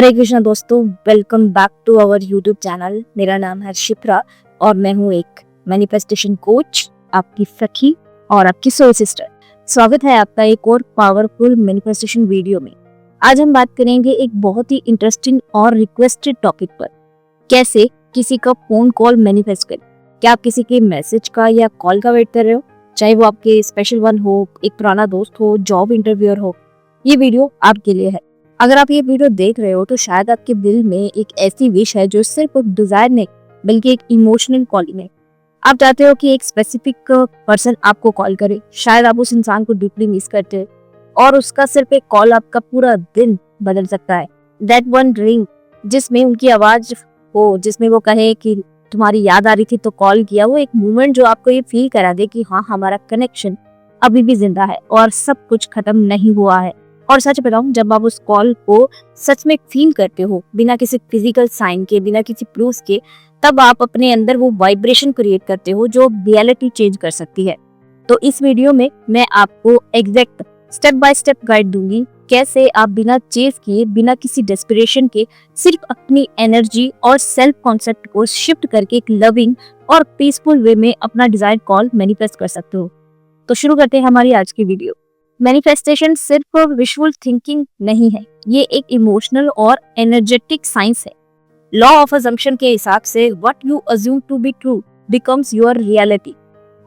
हरे कृष्णा दोस्तों, welcome back to our YouTube channel. मेरा नाम है शिप्रा और मैं हूँ एक मैनिफेस्टेशन कोच, आपकी सखी और आपकी सोल सिस्टर। स्वागत है आपका एक और पावरफुल मैनिफेस्टेशन वीडियो में। आज हम बात करेंगे एक बहुत ही इंटरेस्टिंग और रिक्वेस्टेड टॉपिक पर, कैसे किसी का फोन कॉल मैनिफेस्ट करें। क्या आप किसी के मैसेज का या कॉल का वेट कर रहे हो, चाहे वो आपके स्पेशल वन हो, एक पुराना दोस्त हो, जॉब इंटरव्यूअर हो, ये वीडियो आपके लिए है। अगर आप ये वीडियो देख रहे हो तो शायद आपके दिल में एक ऐसी विश है जो सिर्फ एक डिजायर नहीं बल्कि एक इमोशनल कॉलिंग है। आप चाहते हो कि एक स्पेसिफिक पर्सन आपको कॉल करे। शायद आप उस इंसान को डीपली मिस करते हो और उसका सिर्फ एक कॉल आपका पूरा दिन बदल सकता है। दैट वन रिंग जिसमें उनकी आवाज हो, जिसमें वो कहे कि तुम्हारी याद आ रही थी तो कॉल किया। वो एक मोमेंट जो आपको ये फील करा दे कि हाँ, हमारा कनेक्शन अभी भी जिंदा है और सब कुछ खत्म नहीं हुआ है। और सच बताऊं, जब आप उस कॉल को सच में फील करते हो बिना किसी फिजिकल साइन के, बिना किसी प्रूफ के, तब आप अपने अंदर वो वाइब्रेशन क्रिएट करते हो जो रियलिटी चेंज कर सकती है। तो इस वीडियो में मैं आपको exact step by step guide दूंगी कैसे आप बिना चेस किए, बिना किसी डेस्पिरेशन के, सिर्फ अपनी एनर्जी और सेल्फ कॉन्सेप्ट को शिफ्ट करके एक लविंग और पीसफुल वे में अपना डिजायर कॉल मैनिफेस्ट कर सकते हो। तो शुरू करते हैं हमारी आज की वीडियो। मैनिफेस्टेशन सिर्फ विजुअल थिंकिंग नहीं है, ये एक इमोशनल और एनर्जेटिक साइंस है। लॉ ऑफ अजम्पशन के हिसाब से what you assume to be true becomes your reality.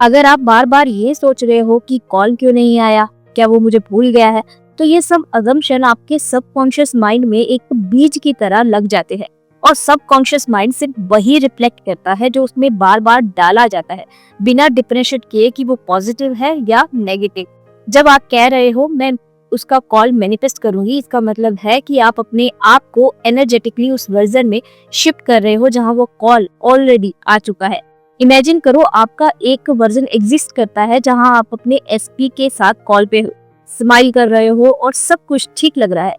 अगर आप बार बार ये सोच रहे हो कि कॉल क्यों नहीं आया, क्या वो मुझे भूल गया है, तो ये सब अजम्पशन आपके सबकॉन्शियस माइंड में एक बीज की तरह लग जाते हैं और सबकॉन्शियस माइंड सिर्फ वही रिफ्लेक्ट करता है जो उसमें बार बार डाला जाता है, बिना डिफरेंशिएट किए कि वो पॉजिटिव है या नेगेटिव। जब आप कह रहे हो मैं उसका कॉल मैनिफेस्ट करूंगी, इसका मतलब है कि आप अपने आप को एनर्जेटिकली उस वर्जन में शिफ्ट कर रहे हो जहां वो कॉल ऑलरेडी आ चुका है। इमेजिन करो आपका एक वर्जन एग्जिस्ट करता है जहां आप अपने एसपी के साथ कॉल पे हो, स्माइल कर रहे हो और सब कुछ ठीक लग रहा है।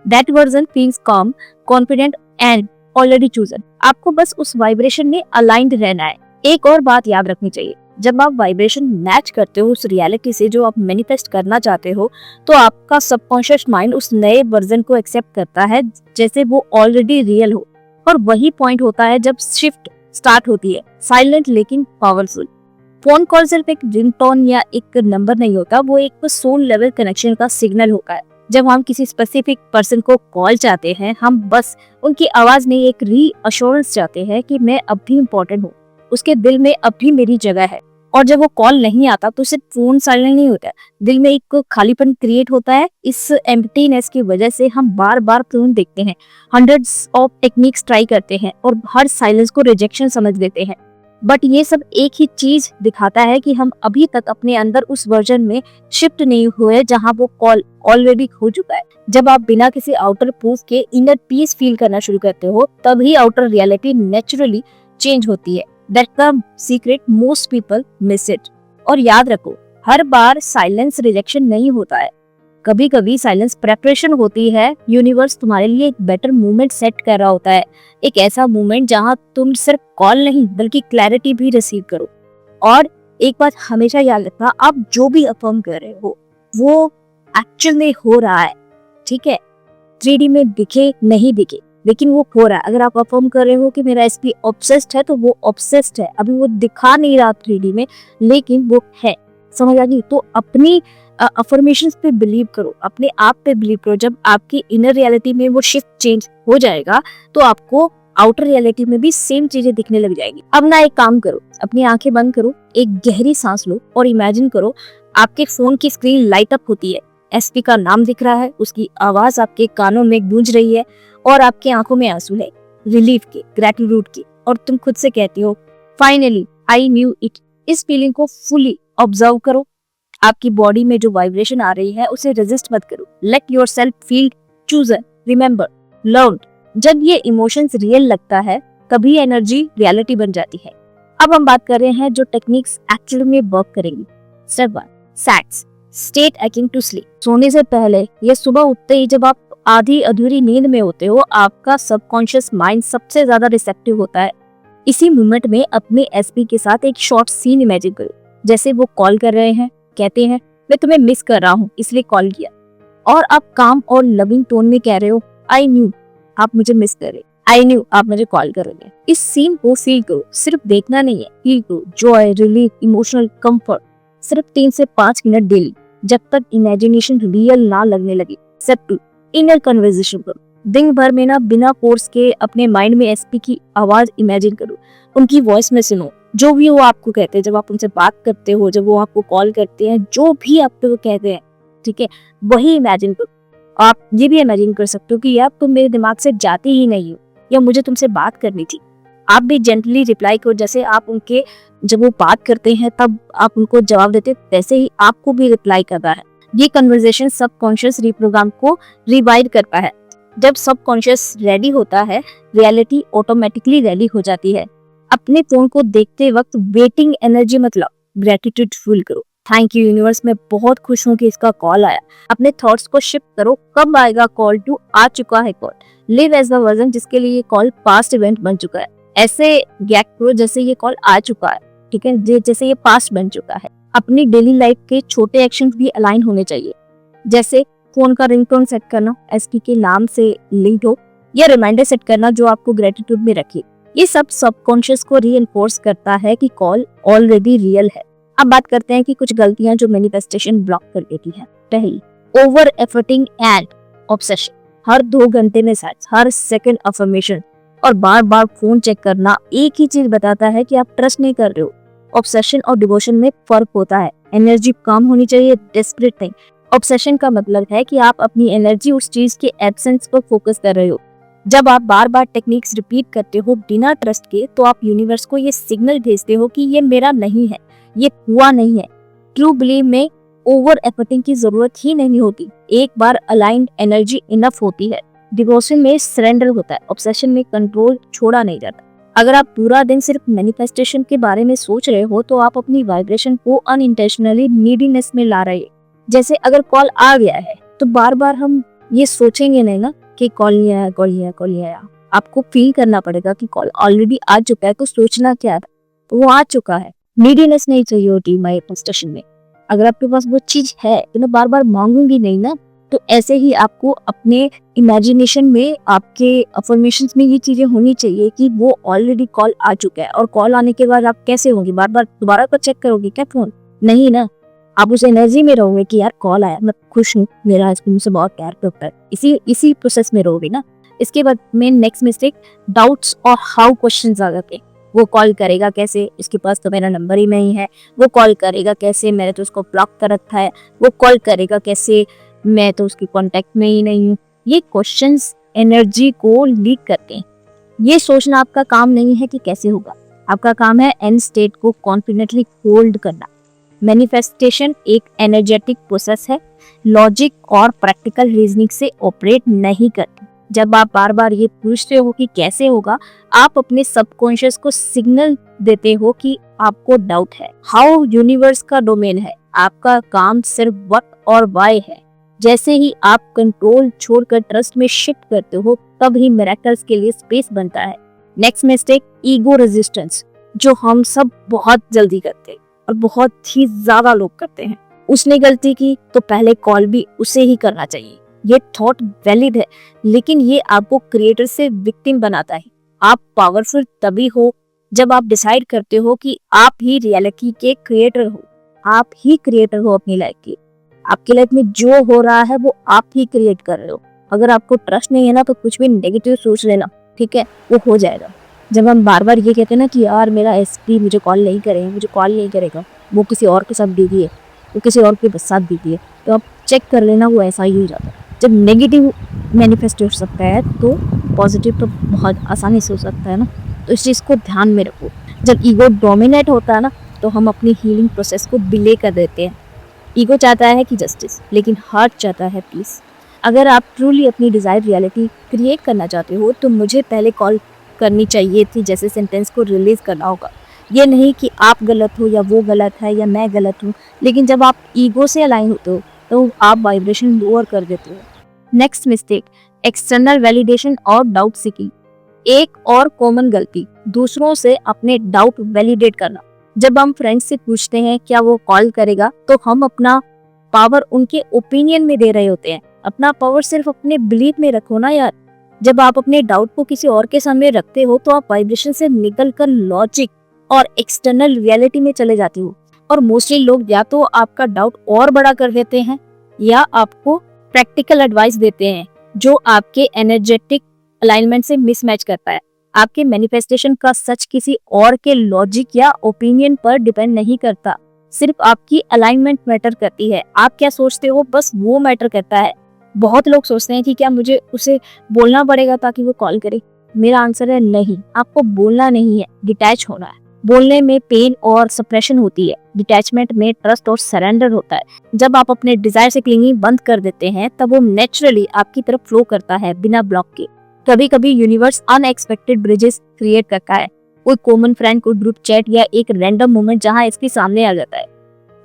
दैट वर्जन फील्स काम, कॉन्फिडेंट एंड ऑलरेडी चूजन। आपको बस उस वाइब्रेशन में अलाइंड रहना है। एक और बात याद रखनी चाहिए, जब आप वाइब्रेशन मैच करते हो उस रियलिटी से जो आप मैनिफेस्ट करना चाहते हो, तो आपका सबकॉन्शियस माइंड उस नए वर्जन को एक्सेप्ट करता है जैसे वो ऑलरेडी रियल हो। और वही पॉइंट होता है जब शिफ्ट स्टार्ट होती है, साइलेंट लेकिन पावरफुल। फोन कॉल सिर्फ एक रिंगटोन या एक नंबर नहीं होता, वो एक सोल लेवल कनेक्शन का सिग्नल होता है। जब हम किसी स्पेसिफिक पर्सन को कॉल चाहते हैं, हम बस उनकी आवाज नहीं, एक रीअश्योरेंस चाहते हैं कि मैं अब भी इम्पोर्टेंट हूँ, उसके दिल में अब भी मेरी जगह है। और जब वो कॉल नहीं आता तो सिर्फ फोन साइलेंट नहीं होता, दिल में एक खालीपन क्रिएट होता है। इस एम्प्टीनेस की वजह से हम बार बार फोन देखते हैं, हंड्रेड्स ऑफ टेक्निक्स ट्राई करते हैं और हर साइलेंस को रिजेक्शन समझ लेते हैं। बट ये सब एक ही चीज दिखाता है कि हम अभी तक अपने अंदर उस वर्जन में शिफ्ट नहीं हुए जहां वो कॉल ऑलरेडी हो चुका है। जब आप बिना किसी आउटर प्रूफ के इनर पीस फील करना शुरू करते हो, तभी आउटर रियलिटी नेचुरली चेंज होती है। That's the secret most people miss it। और याद रखो, हर बार साइलेंस रिजेक्शन नहीं होता है, कभी कभी साइलेंस प्रेपरेशन होती है। यूनिवर्स तुम्हारे लिए एक बेटर मूवमेंट सेट कर रहा होता है, एक ऐसा मूवमेंट जहां तुम सिर्फ कॉल नहीं बल्कि क्लैरिटी भी रिसीव करो। और एक बात हमेशा याद रखना, आप जो भी अफर्म कर रहे हो वो एक्चुअल में हो रहा है, ठीक है। 3D में दिखे नहीं दिखे, लेकिन वो हो रहा है। अगर आप अफर्म कर रहे हो कि मेरा एसपी ऑब्सेस्ड है, तो वो ऑब्सेस्ड है। अभी वो दिखा नहीं रहा 3D में, लेकिन वो है। समझ आ गई? तो अपनी अफर्मेशंस पे बिलीव करो, अपने आप पे बिलीव करो। जब आपकी इनर रियलिटी में वो शिफ्ट चेंज हो जाएगा तो आपको आउटर रियलिटी में भी सेम चीजें दिखने लग जाएगी। अब ना एक काम करो, अपनी आंखें बंद करो, एक गहरी सांस लो और इमेजिन करो आपके फोन की स्क्रीन लाइट अप होती है, एसपी का नाम दिख रहा है, उसकी आवाज आपके कानों में गूंज रही है और आपकी आंखों में आंसू है, रिलीफ के, ग्रेटिट्यूड की। और तुम खुद से कहती हो फाइनली आई न्यू इट। इस फीलिंग को फुली ऑब्जर्व करो। आपकी बॉडी में जो वाइब्रेशन आ रही है उसे रेजिस्ट मत करो। Let yourself feel chosen, remember, learned. जब ये इमोशंस रियल लगता है तभी एनर्जी रियलिटी बन जाती है। अब हम बात कर रहे हैं जो टेक्निक्स एक्चुअली में वर्क करेंगी। Step 1, SATS, state akin to sleep. सोने से पहले या सुबह उठते ही जब आप आधी अधूरी नींद में होते हो, आपका सबकॉन्शियस माइंड सबसे ज्यादा रिसेप्टिव होता है। इसी मोमेंट में अपने एसपी के साथ एक शॉर्ट सीन इमेजिन करो, जैसे वो कॉल कर रहे हैं, कहते हैं मैं तुम्हें मिस कर रहा हूँ इसलिए कॉल किया। और आप काम और लविंग टोन में कह रहे हो आई न्यू आप मुझे मिस करें, आई न्यू आप मुझे कॉल करोगे। इस सीन को फील करो, सिर्फ देखना नहीं है, फील करो। जॉय, रिलीफ, इमोशनल कंफर्ट, सिर्फ 3 से 5 मिनट डेली, जब तक इमेजिनेशन रियल ना लगने लगे। स्टेप 2, इनर कन्वर्सेशन करो। दिन भर में ना बिना कोर्स के अपने माइंड में एसपी की आवाज इमेजिन करो, उनकी वॉइस में सुनो। जो भी वो आपको कहते हैं, जब आप उनसे बात करते हो, जब वो आपको कॉल करते हैं, जो भी आपको कहते हैं, ठीक है, वही इमेजिन करो। आप ये भी इमेजिन कर सकते हो कि यार तुम मेरे दिमाग से जाती ही नहीं हो, या मुझे तुमसे बात करनी थी। आप भी जेंटली रिप्लाई करो, जैसे आप उनके जब वो बात करते हैं तब आप उनको जवाब देते, वैसे ही आपको भी रिप्लाई करना है। ये कन्वर्सेशन सबकॉन्शियस रिप्रोग्राम को रिवाइड करता है। जब सबकॉन्शियस रेडी होता है, रियलिटी ऑटोमेटिकली रेडी हो जाती है। अपने फोन को देखते वक्त वेटिंग एनर्जी मतलब ग्रेटिट्यूड फील करो। थैंक यू यूनिवर्स, मैं बहुत खुश हूँ कि इसका कॉल आया। अपने थॉट्स को शिफ्ट करो, कब आएगा कॉल टू आ चुका है call. Live as the version जिसके लिए ये कॉल पास्ट इवेंट बन चुका है। ऐसे रिएक्ट करो जैसे ये कॉल आ चुका है, ठीक है, जैसे ये पास्ट बन चुका है। अपनी डेली लाइफ के छोटे एक्शंस भी अलाइन होने चाहिए, जैसे फोन का रिंगटोन सेट करना एसपी के नाम से लिंक हो, या रिमाइंडर सेट करना जो आपको ग्रेटिट्यूड में रखे। ये सब सबकॉन्शियस को रीइंफोर्स करता है कि कॉल ऑलरेडी रियल है। अब बात करते हैं कि कुछ गलतियां जो मैनिफेस्टेशन ब्लॉक कर देती है। पहली, ओवर एफर्टिंग एंड ऑब्सेशन। हर 2 घंटे में सर्च, हर सेकंड अफर्मेशन और बार बार फोन चेक करना एक ही चीज बताता है कि आप ट्रस्ट नहीं कर रहे हो। ऑब्सेशन और डिवोशन में फर्क होता है। एनर्जी कम होनी चाहिए, डेस्परेट नहीं। ऑब्सेशन का मतलब है कि आप अपनी एनर्जी उस चीज के एब्सेंस पर फोकस कर रहे हो। जब आप बार बार टेक्निक्स रिपीट करते हो बिना ट्रस्ट के, तो आप यूनिवर्स को ये सिग्नल भेजते हो कि ये मेरा नहीं है, ये हुआ नहीं है। ट्रू बिलीव में ओवर एफर्टिंग की जरूरत ही नहीं होती, एक बार अलाइंड एनर्जी इनफ होती है। डिवोशन में सरेंडर होता है, ऑब्सेशन में कंट्रोल छोड़ा नहीं जाता। अगर आप पूरा दिन सिर्फ मैनिफेस्टेशन के बारे में सोच रहे हो, तो आप अपनी वाइब्रेशन को अनइंटेंशनली नीडीनेस में ला रहे हो। जैसे अगर कॉल आ गया है तो बार बार हम ये सोचेंगे नहीं ना कि कॉल नहीं आया, कॉल नहीं आया, कॉल नहीं आया। आपको फील करना पड़ेगा कि कॉल ऑलरेडी आ चुका है, तो सोचना क्या है, तो वो आ चुका है। नीडीनेस नहीं चाहिए होती मैनिफेस्टेशन में। अगर आपके पास वो चीज है तो मैं बार बार मांगूंगी नहीं ना। तो ऐसे ही आपको अपने इमेजिनेशन में, आपके अफर्मेशंस में ये चीजें होनी चाहिए कि वो ऑलरेडी कॉल आ चुका है। और कॉल आने के बाद आप कैसे होंगे, बार बार दोबारा तो चेक करोगे क्या फोन? नहीं ना, आप उस एनर्जी में रहोगे कि यार कॉल आया, मैं खुश हूँ, मेरा आज मुझसे बहुत प्यार करता है, इसी प्रोसेस में रहोगे ना। इसके बाद मेन नेक्स्ट मिस्टेक, डाउट्स और हाउ क्वेश्चंस आ जाते हैं। वो कॉल करेगा कैसे, इसके पास तो मेरा नंबर ही नहीं है। वो कॉल करेगा कैसे, मैंने तो उसको ब्लॉक कर रखा है। वो कॉल करेगा कैसे, मैं तो उसके कांटेक्ट में ही नहीं हूँ। ये क्वेश्चंस एनर्जी को लीक करते हैं। ये सोचना आपका काम नहीं है कि कैसे होगा, आपका काम है एंड स्टेट को कॉन्फिडेंटली होल्ड करना। मैनिफेस्टेशन एक एनर्जेटिक प्रोसेस है, लॉजिक और प्रैक्टिकल रीजनिंग से ऑपरेट नहीं करती। जब आप बार बार ये पूछते हो कि कैसे होगा, आप अपने सबकॉन्शियस को सिग्नल देते हो कि आपको डाउट है। हाउ यूनिवर्स का डोमेन है, आपका काम सिर्फ व्हाट और व्हाई है। जैसे ही आप कंट्रोल छोड़कर ट्रस्ट में शिफ्ट करते हो, तब ही मिरेकल्स के लिए स्पेस बनता है। नेक्स्ट मिस्टेक, ईगो रेजिस्टेंस, जो हम सब बहुत जल्दी करते हैं और बहुत ही ज्यादा लोग करते हैं। उसने गलती की तो पहले कॉल भी उसे ही करना चाहिए। ये थॉट वैलिड है, लेकिन ये आपको क्रिएटर से विक्टिम बनाता है। आप पावरफुल तभी हो जब आप डिसाइड करते हो कि आप ही रियलिटी के क्रिएटर हो। आप ही क्रिएटर हो अपनी लाइफ की। आपकी लाइफ में जो हो रहा है वो आप ही क्रिएट कर रहे हो। अगर आपको ट्रस्ट नहीं है ना, तो कुछ भी नेगेटिव सोच लेना, ठीक है, वो हो जाएगा। जब हम बार बार ये कहते हैं ना कि यार मेरा एसपी मुझे कॉल नहीं करेगा, मुझे कॉल नहीं करेगा, वो किसी और के साथ बिजी है, वो किसी और के साथ बिजी है, तो आप चेक कर लेना, वो ऐसा ही हो जाता है। जब नेगेटिव मैनिफेस्ट हो सकता है तो पॉजिटिव तो बहुत आसानी से हो सकता है ना। तो इस चीज़ को ध्यान में रखो। जब ईगो डोमिनेट होता है ना, तो हम अपनी हीलिंग प्रोसेस को डिले कर देते हैं। ईगो चाहता है कि जस्टिस, लेकिन हार्ट चाहता है पीस। अगर आप ट्रूली अपनी डिजायर्ड रियलिटी क्रिएट करना चाहते हो, तो मुझे पहले कॉल करनी चाहिए थी जैसे सेंटेंस को रिलीज करना होगा। ये नहीं कि आप गलत हो या वो गलत है या मैं गलत हूँ। लेकिन जब आप ईगो से अलाइन होते हो तो आप वाइब्रेशन लोअर कर देते हो। नेक्स्ट मिस्टेक, एक्सटर्नल वैलिडेशन और डाउट सीकिंग। एक और कॉमन गलती, दूसरों से अपने डाउट वैलिडेट करना। जब हम फ्रेंड से पूछते हैं क्या वो कॉल करेगा, तो हम अपना पावर उनके ओपिनियन में दे रहे होते हैं। अपना पावर सिर्फ अपने बिलीफ में रखो ना यार। जब आप अपने डाउट को किसी और के सामने रखते हो तो आप वाइब्रेशन से निकलकर लॉजिक और एक्सटर्नल रियलिटी में चले जाते हो। और मोस्टली लोग या तो आपका डाउट और बड़ा कर देते हैं या आपको प्रैक्टिकल एडवाइस देते हैं जो आपके एनर्जेटिक अलाइनमेंट से मिसमैच करता है। आपके मैनिफेस्टेशन का सच किसी और के लॉजिक या ओपिनियन पर डिपेंड नहीं करता, सिर्फ आपकी अलाइनमेंट मैटर करती है। आप क्या सोचते हो बस वो मैटर करता है। बहुत लोग सोचते हैं कि क्या मुझे उसे बोलना पड़ेगा ताकि वो कॉल करे। मेरा आंसर है नहीं, आपको बोलना नहीं है, डिटैच होना है। बोलने में पेन और सप्रेशन होती है, डिटैचमेंट में ट्रस्ट और सरेंडर होता है। जब आप अपने डिजायर से क्लिंगिंग बंद कर देते हैं तब वो नेचुरली आपकी तरफ फ्लो करता है बिना ब्लॉक के। कभी कभी यूनिवर्स अनएक्सपेक्टेड ब्रिजेस क्रिएट करता है, कोई कॉमन फ्रेंड, कोई ग्रुप चैट या एक रैंडम मोमेंट जहां इसके सामने आ जाता है।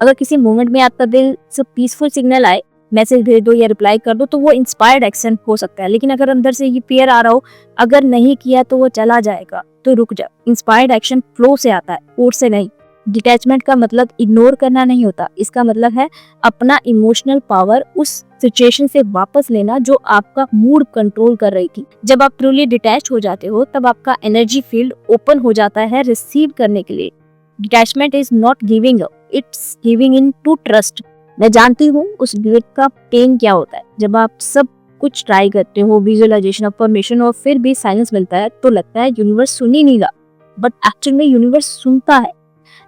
अगर किसी मोमेंट में आपका दिल से पीसफुल सिग्नल आए, मैसेज भेज दो या रिप्लाई कर दो, तो वो इंस्पायर्ड एक्शन हो सकता है। लेकिन अगर अंदर से ये फियर आ रहा हो अगर नहीं किया तो वो चला जाएगा, तो रुक जाओ। इंस्पायर्ड एक्शन फ्लो से आता है, फोर्स से नहीं। डिटैचमेंट का मतलब इग्नोर करना नहीं होता, इसका मतलब है अपना इमोशनल पावर उस सिचुएशन से वापस लेना जो आपका मूड कंट्रोल कर रही थी। जब आप ट्रूली डिटैच हो जाते हो तब आपका एनर्जी फील्ड ओपन हो जाता है रिसीव करने के लिए। Detachment is not giving up, it's giving in to trust. मैं जानती हूँ उस गिविंग का पेन क्या होता है। जब आप सब कुछ ट्राई करते हो, विजुअलाइजेशन, अफर्मेशन, और फिर भी साइलेंस मिलता है तो लगता है यूनिवर्स सुन ही नहीं रहा, बट एक्चुअली में यूनिवर्स सुनता है।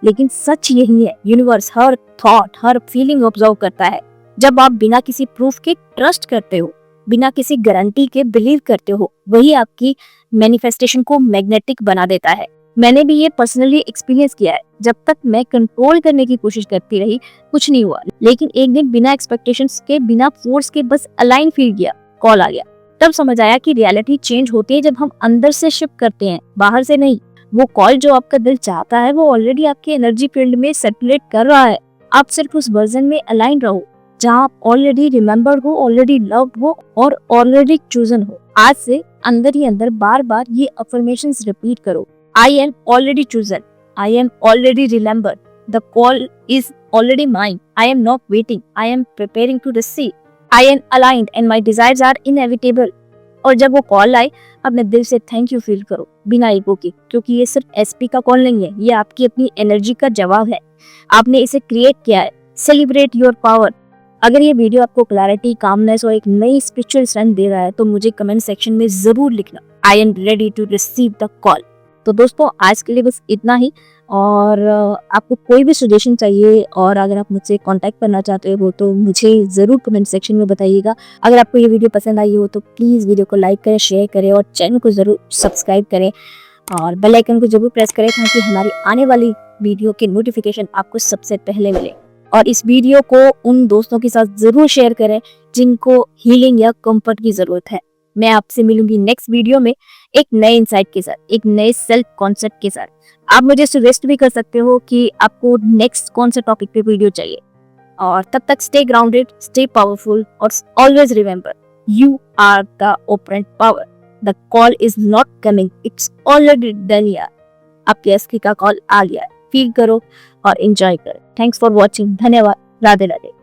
लेकिन सच यही है, यूनिवर्स हर थॉट, हर फीलिंग ऑब्जर्व करता है। जब आप बिना किसी प्रूफ के ट्रस्ट करते हो, बिना किसी गारंटी के बिलीव करते हो, वही आपकी मैनिफेस्टेशन को मैग्नेटिक बना देता है। मैंने भी ये पर्सनली एक्सपीरियंस किया है। जब तक मैं कंट्रोल करने की कोशिश करती रही कुछ नहीं हुआ, लेकिन एक दिन बिना एक्सपेक्टेशंस के, बिना फोर्स के, बस अलाइन फील किया, कॉल आ गया। तब समझ आया कि रियलिटी चेंज होती है जब हम अंदर से शिफ्ट करते हैं, बाहर से नहीं। वो कॉल जो आपका दिल चाहता है वो ऑलरेडी आपके एनर्जी फील्ड में सर्कुलेट कर रहा है। आप सिर्फ उस वर्जन में अलाइन रहो जहाँ आप ऑलरेडी रिमेम्बर्ड हो, ऑलरेडी लव्ड हो और ऑलरेडी चूजन हो। आज से अंदर ही अंदर बार बार ये अफर्मेशंस रिपीट करो। I am already chosen. I am already remembered. The call is already mine. I am not waiting. I am preparing to receive. I am aligned and my desires are inevitable. और जब वो call आए अपने दिल से thank you feel करो बिना ego के, क्योंकि ये सिर्फ एसपी का कॉल नहीं है, ये आपकी अपनी एनर्जी का जवाब है। आपने इसे क्रिएट किया है। Celebrate your power. अगर ये वीडियो आपको क्लैरिटी, कामनेस और एक नई स्पिरिचुअल स्ट्रेंथ दे रहा है तो मुझे कमेंट सेक्शन में जरूर लिखना, I am ready to receive the call. तो दोस्तों आज के लिए बस इतना ही। और आपको कोई भी सजेशन चाहिए और अगर आप मुझसे कांटेक्ट करना चाहते हो तो मुझे ज़रूर कमेंट सेक्शन में बताइएगा। अगर आपको ये वीडियो पसंद आई हो तो प्लीज़ वीडियो को लाइक करें, शेयर करें और चैनल को ज़रूर सब्सक्राइब करें और बेल आइकन को ज़रूर प्रेस करें ताकि हमारी आने वाली वीडियो के नोटिफिकेशन आपको सबसे पहले मिले। और इस वीडियो को उन दोस्तों के साथ ज़रूर शेयर करें जिनको हीलिंग या कंफर्ट की ज़रूरत है। मैं आपसे मिलूंगी नेक्स्ट वीडियो में एक नए इंसाइट के साथ, एक नए सेल्फ कॉन्सेप्ट के साथ। आप मुझे सजेस्ट भी कर सकते हो कि आपको नेक्स्ट कौन से टॉपिक पे वीडियो चाहिए। और तब तक स्टे ग्राउंडेड, स्टे पावरफुल और always remember you are the operant power. The call is not coming, it's already done. यार आपके एसपी का कॉल आ गया, फील करो और एंजॉय करो। Thanks for watching. धन्यवाद। राधे राधे।